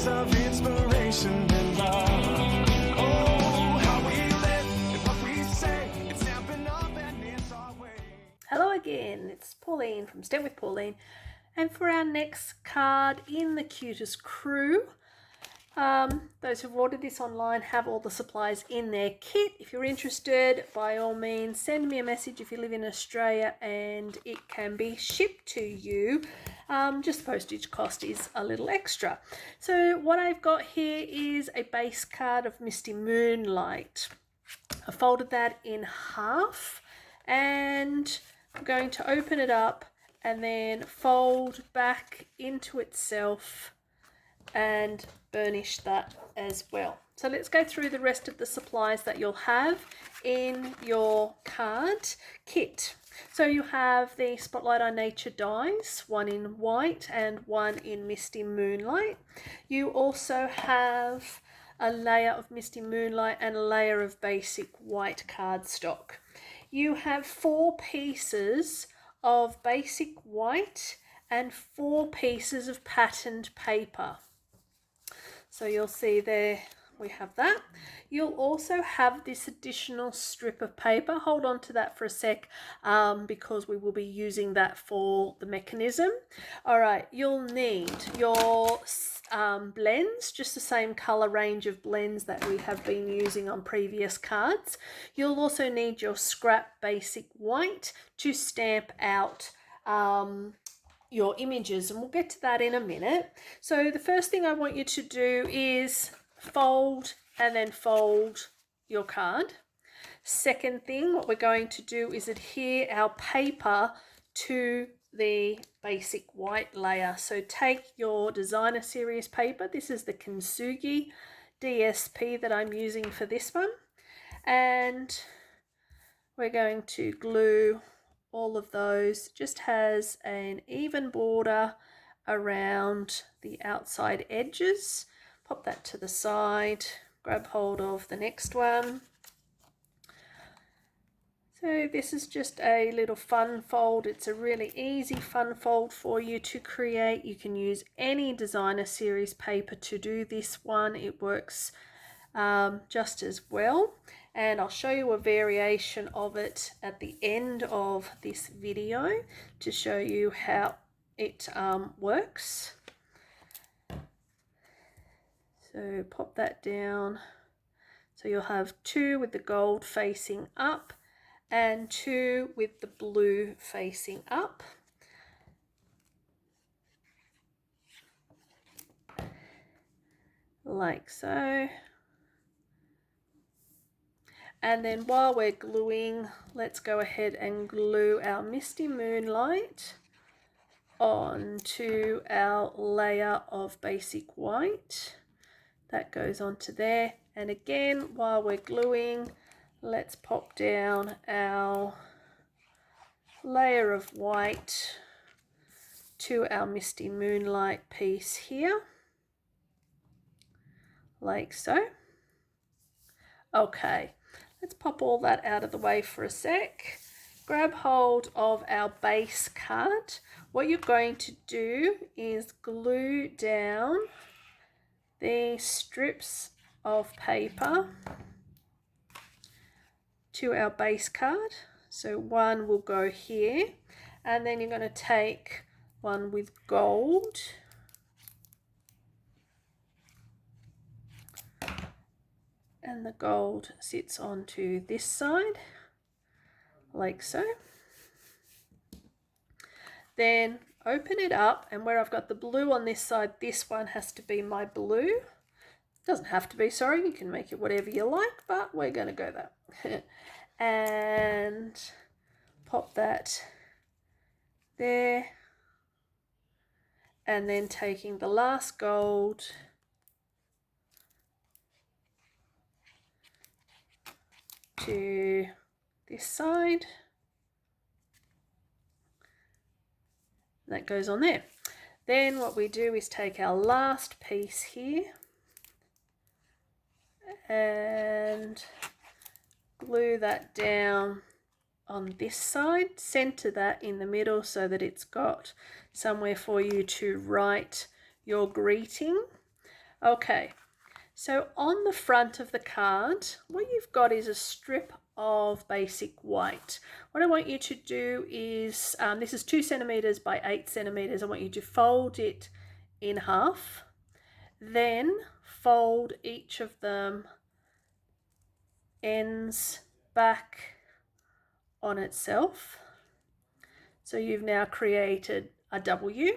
words of inspiration and love. Oh, how we live and what we say, it's Stampin' Up and it's our way. Hello again, it's Pauline from Stamp with Pauline, and for our next card in the Cutest crew, those who've ordered this online have all the supplies in their kit. If you're interested, by all means send me a message if you live in Australia and it can be shipped to you. Just the postage cost is a little extra. So what I've got here is a base card of Misty Moonlight. I folded that in half and I'm going to open it up and then fold back into itself and burnish that as well. So let's go through the rest of the supplies that you'll have in your card kit. So you have the Spotlight on Nature dies, one in white and one in Misty Moonlight. You also have a layer of Misty Moonlight and a layer of basic white cardstock. You have 4 pieces of basic white and 4 pieces of patterned paper. So you'll see there we have that. You'll also have this additional strip of paper. Hold on to that for a sec because we will be using that for the mechanism. All right, you'll need your blends, just the same color range of blends that we have been using on previous cards. You'll also need your scrap basic white to stamp out your images, and we'll get to that in a minute. So the first thing I want you to do is fold and then fold your card. Second thing, what we're going to do is adhere our paper to the basic white layer. So take your designer series paper. This is the Kintsugi DSP that I'm using for this one, and we're going to glue all of those. Just has an even border around the outside edges. Pop that to the side, grab hold of the next one. So this is just a little fun fold. It's a really easy fun fold for you to create. You can use any designer series paper to do this one. It works just as well, and I'll show you a variation of it at the end of this video to show you how it works. So pop that down. So you'll have 2 with the gold facing up and 2 with the blue facing up. Like so. And then while we're gluing, let's go ahead and glue our Misty Moonlight onto our layer of basic white. That goes onto there. And again, while we're gluing, let's pop down our layer of white to our Misty Moonlight piece here, like so. Okay, let's pop all that out of the way for a sec. Grab hold of our base card. What you're going to do is glue down the strips of paper to our base card. So one will go here, and then you're going to take one with gold and the gold sits onto this side like so. Then open it up, and where I've got the blue on this side, this one has to be my blue. Doesn't have to be, sorry, you can make it whatever you like, but we're going to go that. And pop that there, and then taking the last gold to this side, that goes on there. Then what we do is take our last piece here and glue that down on this side, center that in the middle so that it's got somewhere for you to write your greeting. Okay, so on the front of the card, what you've got is a strip of basic white. What I want you to do is, this is 2 centimeters by 8 centimeters. I want you to fold it in half, then fold each of them ends back on itself. So you've now created a W,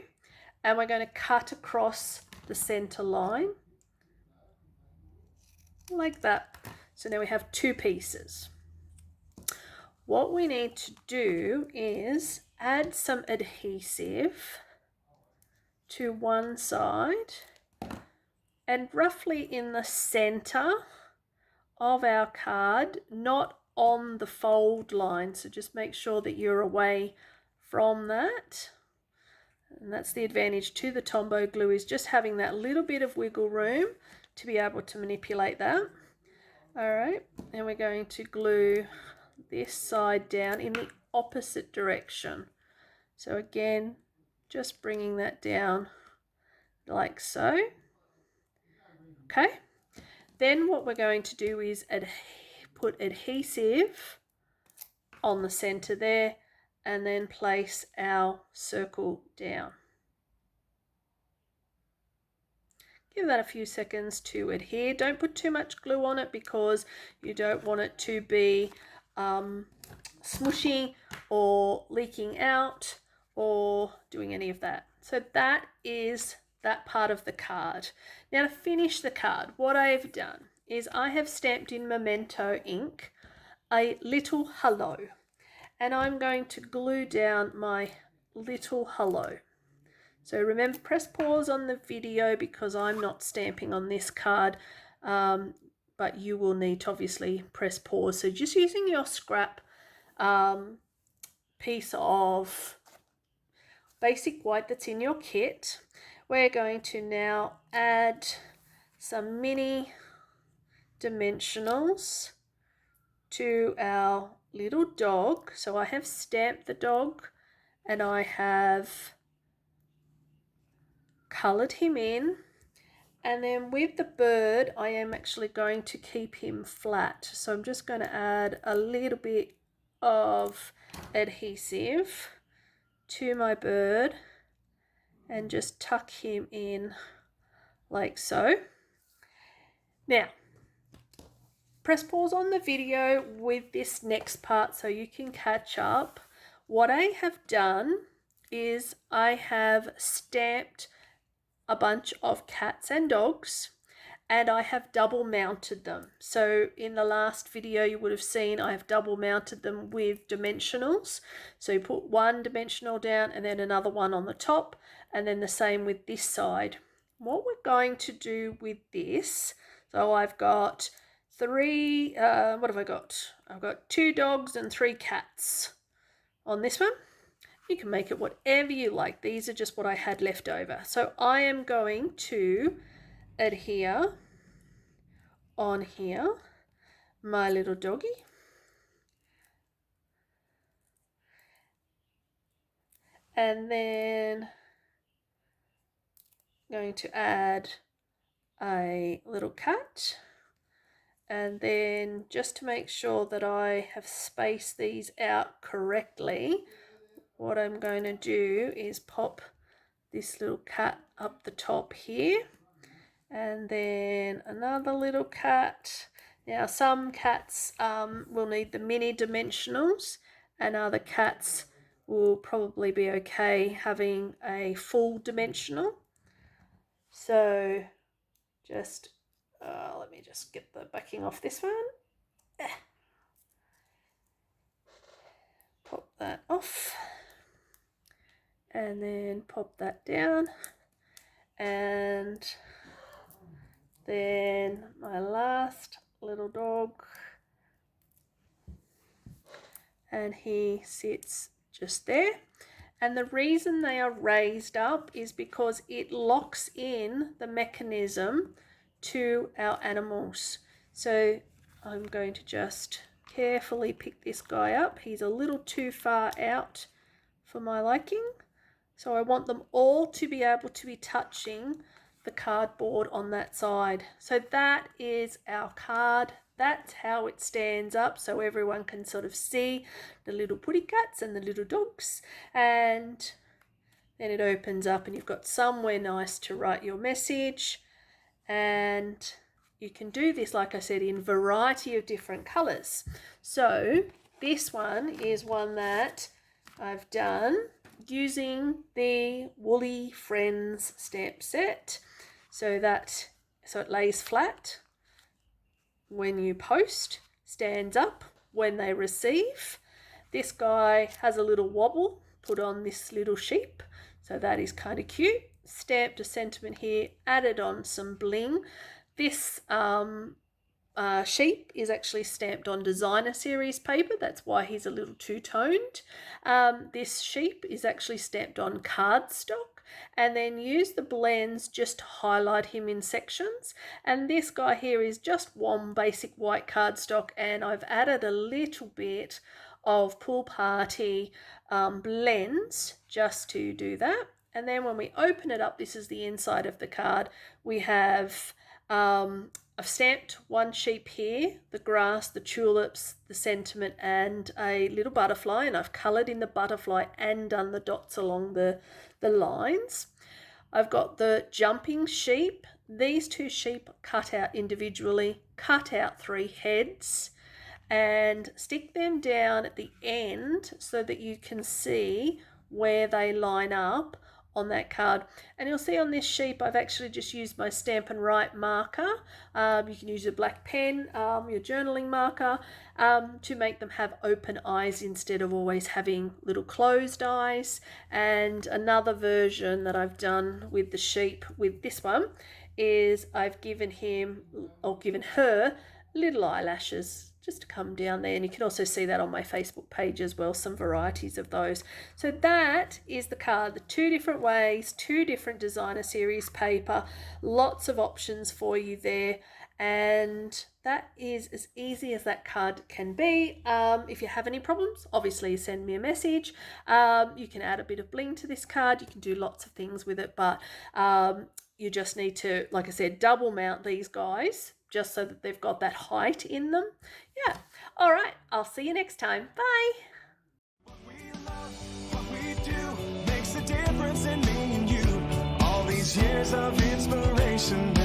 and we're going to cut across the center line like that. So now we have 2 pieces. What we need to do is add some adhesive to one side, and roughly in the center of our card, not on the fold line, so just make sure that you're away from that. And that's the advantage to the Tombow glue, is just having that little bit of wiggle room to be able to manipulate that. All right, and we're going to glue this side down in the opposite direction. So again, just bringing that down like so. Okay, then what we're going to do is put adhesive on the center there, and then place our circle down. Give that a few seconds to adhere. Don't put too much glue on it because you don't want it to be smushy or leaking out or doing any of that. So that is that part of the card. Now to finish the card, what I have done is I have stamped in Memento ink a little hello, and I'm going to glue down my little hello. So remember, press pause on the video because I'm not stamping on this card, but you will need to obviously press pause. So just using your scrap piece of basic white that's in your kit, we're going to now add some mini dimensionals to our little dog. So I have stamped the dog and I have coloured him in, and then with the bird I am actually going to keep him flat. So I'm just going to add a little bit of adhesive to my bird and just tuck him in like so. Now press pause on the video with this next part so you can catch up. What I have done is I have stamped a bunch of cats and dogs, and I have double mounted them. So in the last video you would have seen I have double mounted them with dimensionals. So you put one dimensional down and then another one on the top, and then the same with this side. What we're going to do with this, so I've got three, what have I got? I've got 2 dogs and 3 cats on this one. You can make it whatever you like. These are just what I had left over. So I am going to adhere on here my little doggy. And then going to add a little cat. And then just to make sure that I have spaced these out correctly, what I'm going to do is pop this little cat up the top here, and then another little cat. Now some cats will need the mini dimensionals, and other cats will probably be okay having a full dimensional. So just let me just get the backing off this one. Pop that off, and then pop that down, and then my last little dog, and he sits just there. And the reason they are raised up is because it locks in the mechanism to our animals. So I'm going to just carefully pick this guy up. He's a little too far out for my liking. So I want them all to be able to be touching the cardboard on that side. So that is our card. That's how it stands up, so everyone can sort of see the little putty cats and the little dogs. And then it opens up and you've got somewhere nice to write your message. And you can do this, like I said, in a variety of different colours. So this one is one that I've done using the Woolly Friends stamp set, so it lays flat when you post, stands up when they receive. This guy has a little wobble put on this little sheep, so that is kind of cute. Stamped a sentiment here, added on some bling. This sheep is actually stamped on designer series paper, that's why he's a little two-toned. This sheep is actually stamped on cardstock, and then use the blends just to highlight him in sections. And this guy here is just one basic white cardstock, and I've added a little bit of Pool Party blends just to do that. And then when we open it up, this is the inside of the card. We have I've stamped one sheep here, the grass, the tulips, the sentiment, and a little butterfly, and I've coloured in the butterfly and done the dots along the lines. I've got the jumping sheep. These two sheep cut out individually, cut out 3 heads, and stick them down at the end so that you can see where they line up on that card. And you'll see on this sheep I've actually just used my Stampin' Write marker. You can use a black pen, your journaling marker, to make them have open eyes instead of always having little closed eyes. And another version that I've done with the sheep with this one is I've given her little eyelashes just to come down there, and you can also see that on my Facebook page as well, some varieties of those. So that is the card, the 2 different ways, 2 different designer series paper, lots of options for you there, and that is as easy as that card can be. If you have any problems, obviously send me a message. You can add a bit of bling to this card, you can do lots of things with it, but you just need to, like I said, double mount these guys just so that they've got that height in them. Yeah. All right. I'll see you next time. Bye. What we love, what we do makes a difference in me and you. All these years of inspiration.